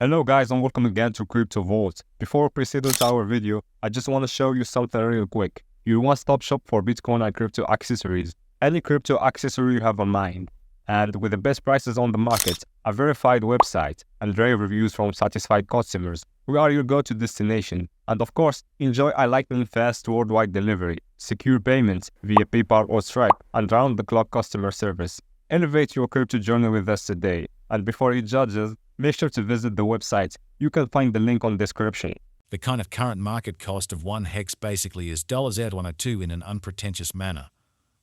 Hello guys and welcome again to Crypto Vault. Before proceeding to our video, I just want to show you something real quick. Your one-stop shop for Bitcoin and crypto accessories. Any crypto accessory you have in mind. And with the best prices on the market, a verified website, and rave reviews from satisfied customers, we are your go-to destination. And of course, enjoy a lightning fast worldwide delivery, secure payments via PayPal or Stripe, and round-the-clock customer service. Elevate your crypto journey with us today. And before you judge us, make sure to visit the website. You can find the link on description. The kind of current market cost of one hex basically is $102 in an unpretentious manner.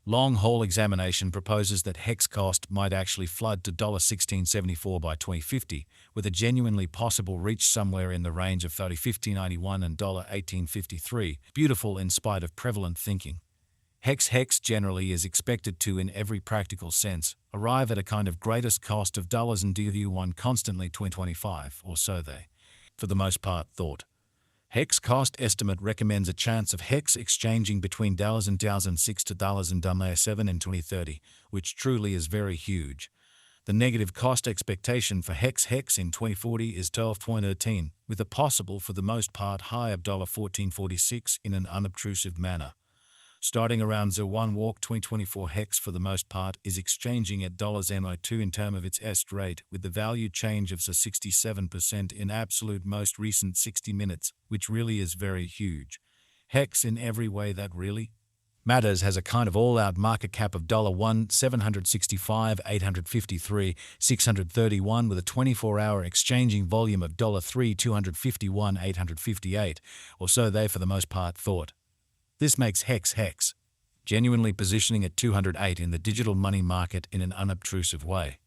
Long-haul examination proposes that hex cost might actually flood to $16.74 by 2050, with a genuinely possible reach somewhere in the range of $15.91 and $18.53, beautiful in spite of prevalent thinking. Hex generally is expected to, in every practical sense, arrive at a kind of greatest cost of dollars and DU1 constantly 2025, or so they, for the most part, thought. Hex cost estimate recommends a chance of hex exchanging between dollars and $6 to dollars and $7 in 2030, which truly is very huge. The negative cost expectation for hex in 2040 is 12.13, with a possible, for the most part, high of $14.46 in an unobtrusive manner. Starting around 01 walk 2024 hex for the most part is exchanging at $2 in terms of its est rate, with the value change of 67% in absolute most recent 60 minutes, which really is very huge. Hex in every way that really matters has a kind of all-out market cap of $1 765 853 631 with a 24-hour exchanging volume of $3 251 858, or so they for the most part thought. This makes hex genuinely positioning at 208 in the digital money market in an unobtrusive way.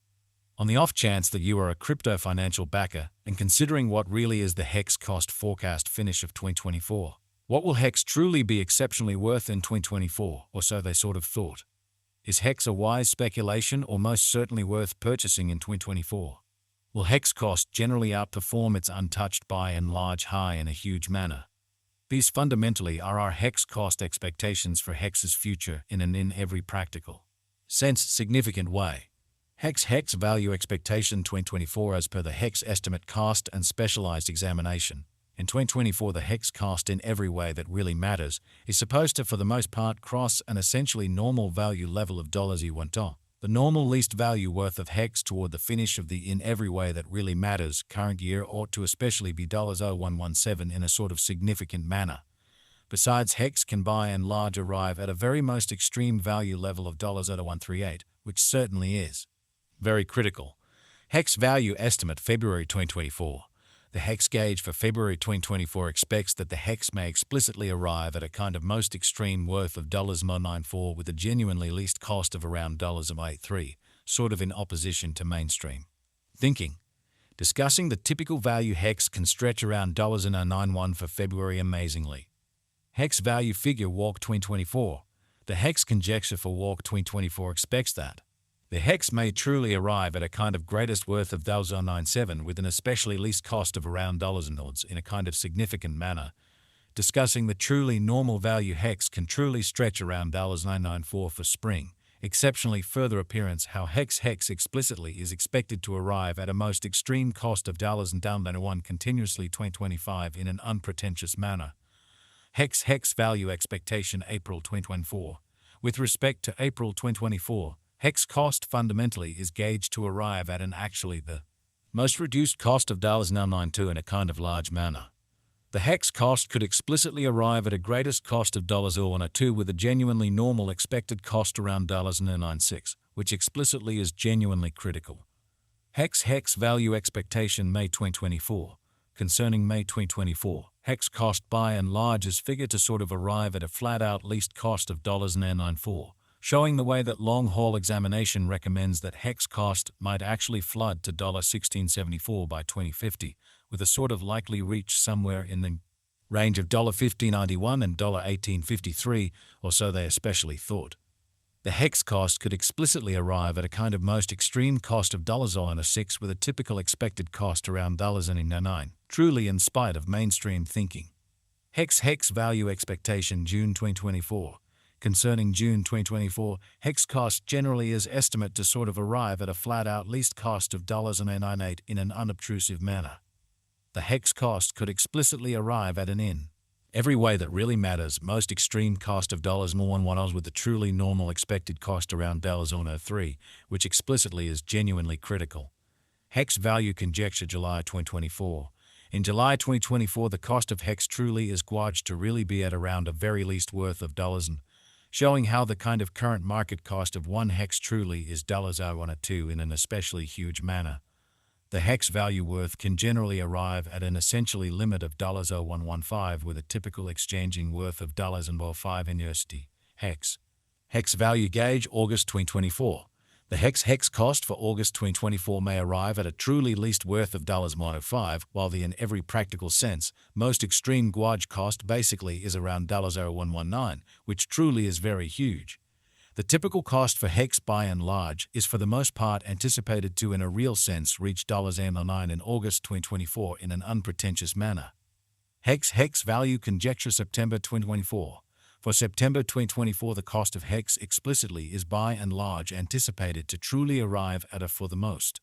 On the off chance that you are a crypto financial backer and considering what really is the hex cost forecast finish of 2024, what will hex truly be exceptionally worth in 2024, or so they sort of thought? Is hex a wise speculation or most certainly worth purchasing in 2024? Will hex cost generally outperform its untouched by and large high in a huge manner? These fundamentally are our hex cost expectations for hex's future in every practical sense significant way. Hex value expectation 2024 as per the hex estimate cost and specialized examination. In 2024 the hex cost in every way that really matters is supposed to for the most part cross an essentially normal value level of $1. The normal least value worth of hex toward the finish of the in every way that really matters current year ought to especially be $0117 in a sort of significant manner. Besides, hex can by and large arrive at a very most extreme value level of $0138, which certainly is very critical. Hex value estimate February 2024. The hex gauge for February 2024 expects that the hex may explicitly arrive at a kind of most extreme worth of $0.94 with a genuinely least cost of around $0.83, sort of in opposition to mainstream thinking. Discussing the typical value hex can stretch around $0.91 for February amazingly. Hex value figure walk 2024. The hex conjecture for walk 2024 expects that the hex may truly arrive at a kind of greatest worth of $0.97 with an especially least cost of around $0 in a kind of significant manner. Discussing the truly normal value hex can truly stretch around $994 for spring. Exceptionally further appearance how hex explicitly is expected to arrive at a most extreme cost of $1 continuously 2025 in an unpretentious manner. Hex value expectation April 2024. With respect to April 2024, hex cost fundamentally is gauged to arrive at an actually the most reduced cost of $0.92 in a kind of large manner. The hex cost could explicitly arrive at a greatest cost of $0.02 with a genuinely normal expected cost around $0.96, which explicitly is genuinely critical. Hex value expectation May 2024. Concerning May 2024, hex cost by and large is figured to sort of arrive at a flat-out least cost of $0.94. Showing the way that long-haul examination recommends that hex cost might actually flood to $16.74 by 2050, with a sort of likely reach somewhere in the range of $15.91 and $18.53, or so they especially thought. The hex cost could explicitly arrive at a kind of most extreme cost of $0.06 with a typical expected cost around $0.99, truly in spite of mainstream thinking. Hex value expectation June 2024. Concerning June 2024, hex cost generally is estimate to sort of arrive at a flat-out least cost of $0.98 in an unobtrusive manner. the hex cost could explicitly arrive at an in every way that really matters, most extreme cost of $1 with the truly normal expected cost around $103, which explicitly is genuinely critical. Hex value conjecture July 2024. In July 2024, the cost of hex truly is gauged to really be at around a very least worth of $1, showing how the kind of current market cost of one hex truly is $012 in an especially huge manner. The hex value worth can generally arrive at an essentially limit of $0115 with a typical exchanging worth of $105 in USD. Hex value gauge August 2024. The hex cost for August 2024 may arrive at a truly least worth of $105, while the in every practical sense, most extreme gauge cost basically is around $0119, which truly is very huge. The typical cost for hex by and large is for the most part anticipated to in a real sense reach $09 in August 2024 in an unpretentious manner. Hex value conjecture September 2024. For September 2024, the cost of hex explicitly is by and large anticipated to truly arrive at a for the most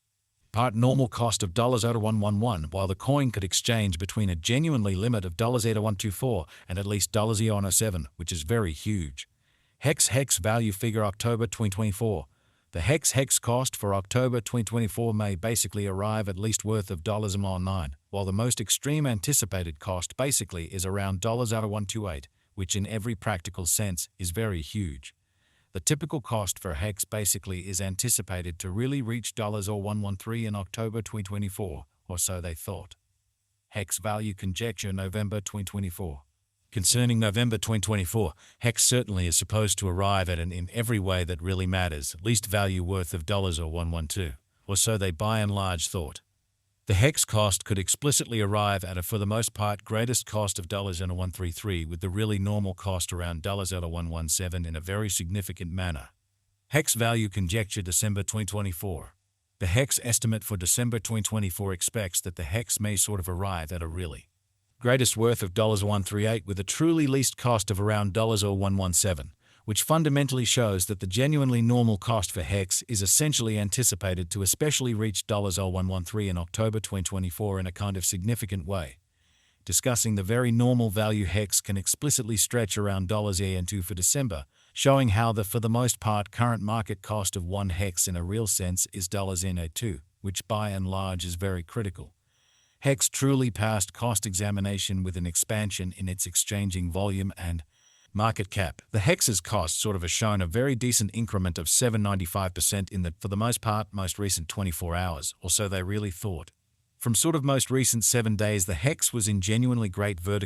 part normal cost of $0111, while the coin could exchange between a genuinely limit of $0124 and at least $0107, which is very huge. Hex value figure October 2024. The hex cost for October 2024 may basically arrive at least worth of $09, while the most extreme anticipated cost basically is around $0128, which in every practical sense is very huge. The typical cost for hex basically is anticipated to really reach $0113 in October 2024, or so they thought. Hex value conjecture November 2024. Concerning November 2024, hex certainly is supposed to arrive at an in every way that really matters, least value worth of $0112, or so they by and large thought. The hex cost could explicitly arrive at a for the most part greatest cost of $0133 with the really normal cost around $0117 in a very significant manner. Hex value conjecture December 2024. The hex estimate for December 2024 expects that the hex may sort of arrive at a really greatest worth of $138 with a truly least cost of around $117, which fundamentally shows that the genuinely normal cost for hex is essentially anticipated to especially reach $0113 in October 2024 in a kind of significant way. Discussing the very normal value hex can explicitly stretch around $2 for December, showing how the for the most part current market cost of one hex in a real sense is $2, which by and large is very critical. Hex truly passed cost examination with an expansion in its exchanging volume and market cap. The hex's cost sort of has shown a very decent increment of 7.95% in the, for the most part, most recent 24 hours, or so they really thought. From sort of most recent 7 days, the hex was in genuinely great vertical